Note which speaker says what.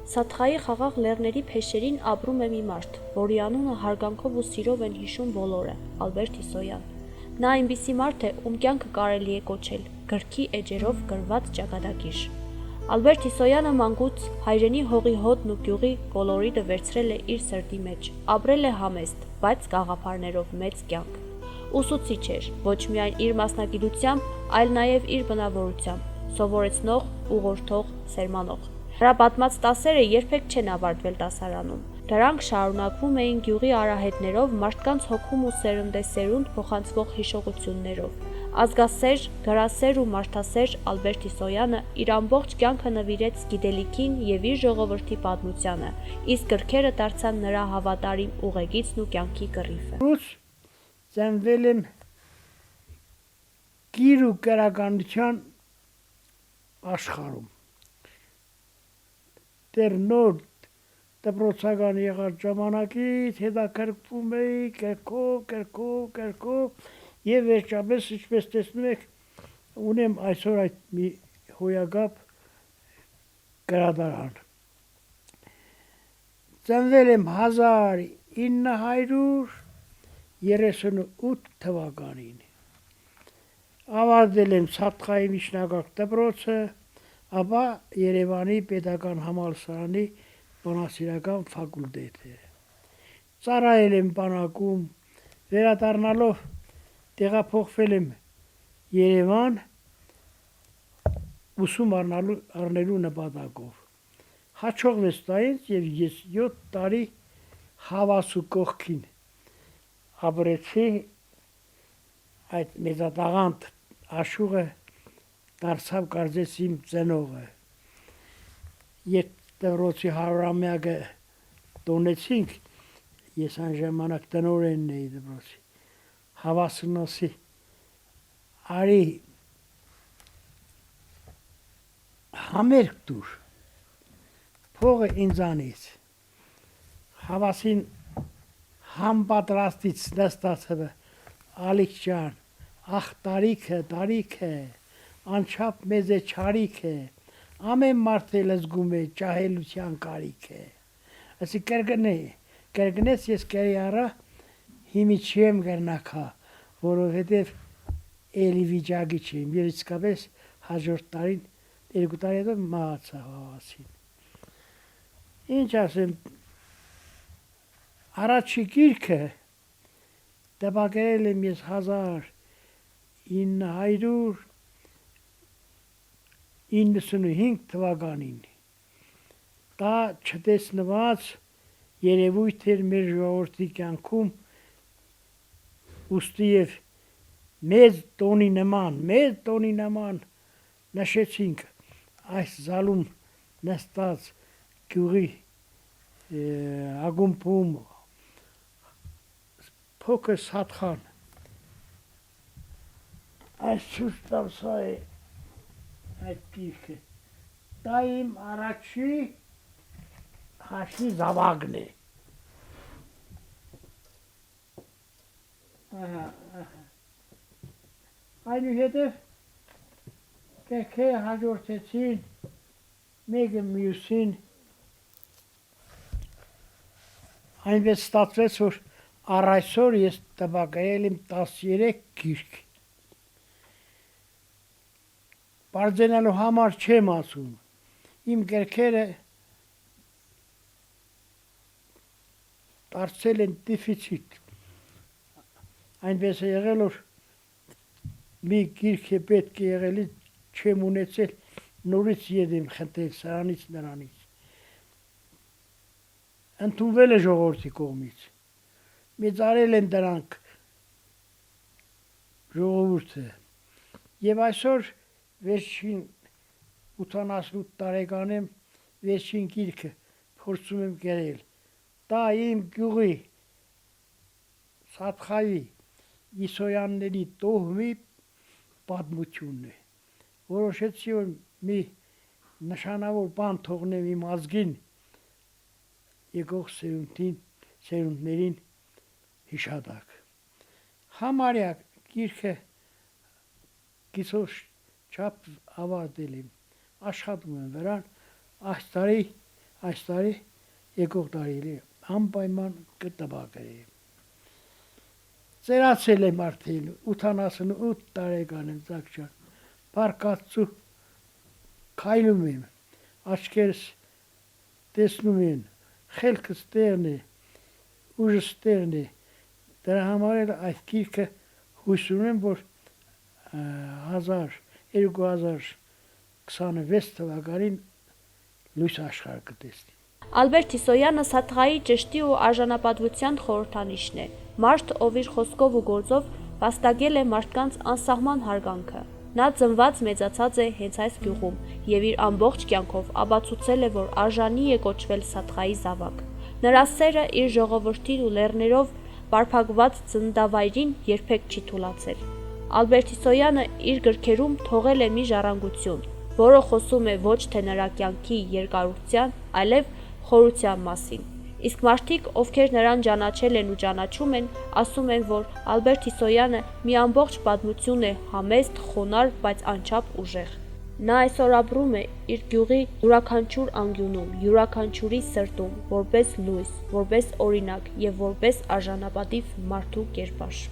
Speaker 1: Սաթխայի խաղաղ լեռների փեշերին ապրում է մի մարդ, որի անունը հարգանքով ու սիրով են հիշում բոլորը՝ Ալբերտ Իսոյան։ Նա այնպիսի մարդ է, ում կյանքը կարելի է կոչել գրքի էջերով գրված ճակատագիր։ Ալբերտ Իսոյանը մանկուց հայրենի հողի հոտն ու գյուղի կոլորիտը վերցրել է իր սրտի մեջ, ապրել է համեստ, բայց գաղափարներով մեծ կյանք։ Ուսուցիչ էր, ոչ միայն իր մասնագիտությամբ, այլ նաև իր բնավորությամբ, սովորեցնող, ուղղորդող, սերմանող։ Նրա պատմած դասերը երբեք չեն ավարտվել դասարանում։ Դրանք շարունակվում էին գյուղի արահետներով, մարդկանց հոգում ու սերնդեսերունդ փոխանցվող հիշողություններով։ Ազգասեր, գրասեր ու մարդասեր Ալբերտ Իսոյանը իր ամբողջ կյանքը նվիրեց գիտելիքին և իր ժողովրդի պատմությանը, իսկ գրքերը դարձան նրա հավատարիմ ուղեգիծն ու կյանքի կռիվը։
Speaker 2: Ծնվել եմ գիր ու գրականության աշխարհում։ Դեռ նոր դպրոցական եղած ժամանակից հետաքրքրվում էի գրքով եւ վերջապես, ինչպես տեսնում եք, ունեմ այսօր այդ մի հոյակապ գրադարան։ Ծնվել եմ 1938 թվականին։ Ավարտել եմ Սաթխայի միջնակարգ դպրոցը, ապա Երևանի պետական համալսարանի բանասիրական ֆակուլտետը։ Ծառայել եմ բանակում, վերադառնալով տեղափոխվել եմ Երևան ուսում առնելու նպատակով։ Հաջողվեց դա ինձ եւ ես 7 տարի Հավասու կողքին ապրեցի, այդ մեծատաղանդ աշուղը դարձավ կարծես իմ ծնողը։ Երբ դպրոցի 100-ամյակը տոնեցինք, ես այն ժամանակ տնօրենն էի դպրոցի, Հավասուն ասի, արի համերգ տուր, փողը ինձանից։ Հավասին համպատրաստից նստացավ, Ալիք ջան, ախ տարիք է, անչափ մեծ է չարիք է, ամեն մարդ էլ զգում է ջահելության կարիք է։ Ասի կրկնես ես կերի առա, հիմի չեմ կրնակա, որովհետև էլի վիճակի չեմ, և իսկապես հաջորդ տարին 2 տարի հետո մահացավ Հավասին։ Ինչ ասեմ, առաջի գիրքը տպագրել եմ ես 1995 թվականին։ Դա չտեսնված երևույթ էր մեր ժողովրդի կյանքում, ուստի և մեծ տոնի նման նշեցինք այս զալում նստած գյուղի ակումբում փոքր Սաթխան, այս ցույց տամ, սա է այդ գիրքը, դա իմ առաջի հաշվի զավակն է։ Այնուհետև գրքերը հաջորդեցին մեկը մյուսին, այնպես ստացվեց, որ առ այսօր ես տպագրել եմ 13 գիրք։ Բարձրանալու համար չեմ ասում, իմ գրքերը դարձել են դեֆիցիտ։ Այնպես է եղել, որ մի գիրք է պետք է եղել, չեմ ունեցել, նորից ետ եմ խնդրել սրանից նրանից։ Ընդունվել է ժողովրդի կողմից, մեծարել են դրանք ժողովուրդը, և այսօր վերջին 88 տարեկան եմ, վերջին գիրքը փորձում եմ գրել, դա իմ գյուղի Սաթխայի Իսոյանների տոհմի պատմությունն է։ Որոշեցի, որ մի նշանավոր բան թողնեմ իմ ազգին, եկող սերունդներին հիշատակ։ Համարյա գիրքը գիծով չափ ավարտել եմ, աշխատում եմ վրան, այս տարի այս տարի եկող տարի անպայման կտվագրի։ Ծերացել եմ արդեն 88 տարեկան եմ Զաքչյան, պարկացու քայլում եմ, աչքերս տեսնում են, խելքս տեղն է, ուժս տեղն է, դրա համար էլ այդ գիրքը հույս ունեմ, որ 2026 թվականին լույս աշխարհ կտեսնի։
Speaker 1: Ալբերտ Իսոյանը Սաթղայի ճշտի ու արժանապատվության խորհրդանիշն է, մարդ, ով իր խոսքով ու գործով վաստակել է մարդկանց անսահման հարգանքը։ Նա ծնված մեծացած է հենց այս գյուղում եւ իր ամբողջ կյանքով ապացուցել է, որ արժանի է կոչվել Սաթղայի զավակ։ Նրա սերը իր ժողովրդին ու լեռներով պարփակված ծննդավայրին երբեք չի թուլացել։ Ալբերտ Իսոյանը իր գրքերում թողել է մի ժառանգություն, որը խոսում է ոչ թե նրա կյանքի երկարության, այլև խորության մասին։ Իսկ մարդիկ, ովքեր նրան ճանաչել են ու ճանաչում են, ասում են, որ Ալբերտ Իսոյանը մի ամբողջ պատմություն է համեստ, խոնարհ, բայց անչափ ուժեղ։ Նա այսօր ապրում է իր գյուղի յուրաքանչյուր անկյունում, յուրաքանչյուրի սրտում, որպես լույս, որպես օրինակ եւ որպես արժանապատիվ մարդու կերպար։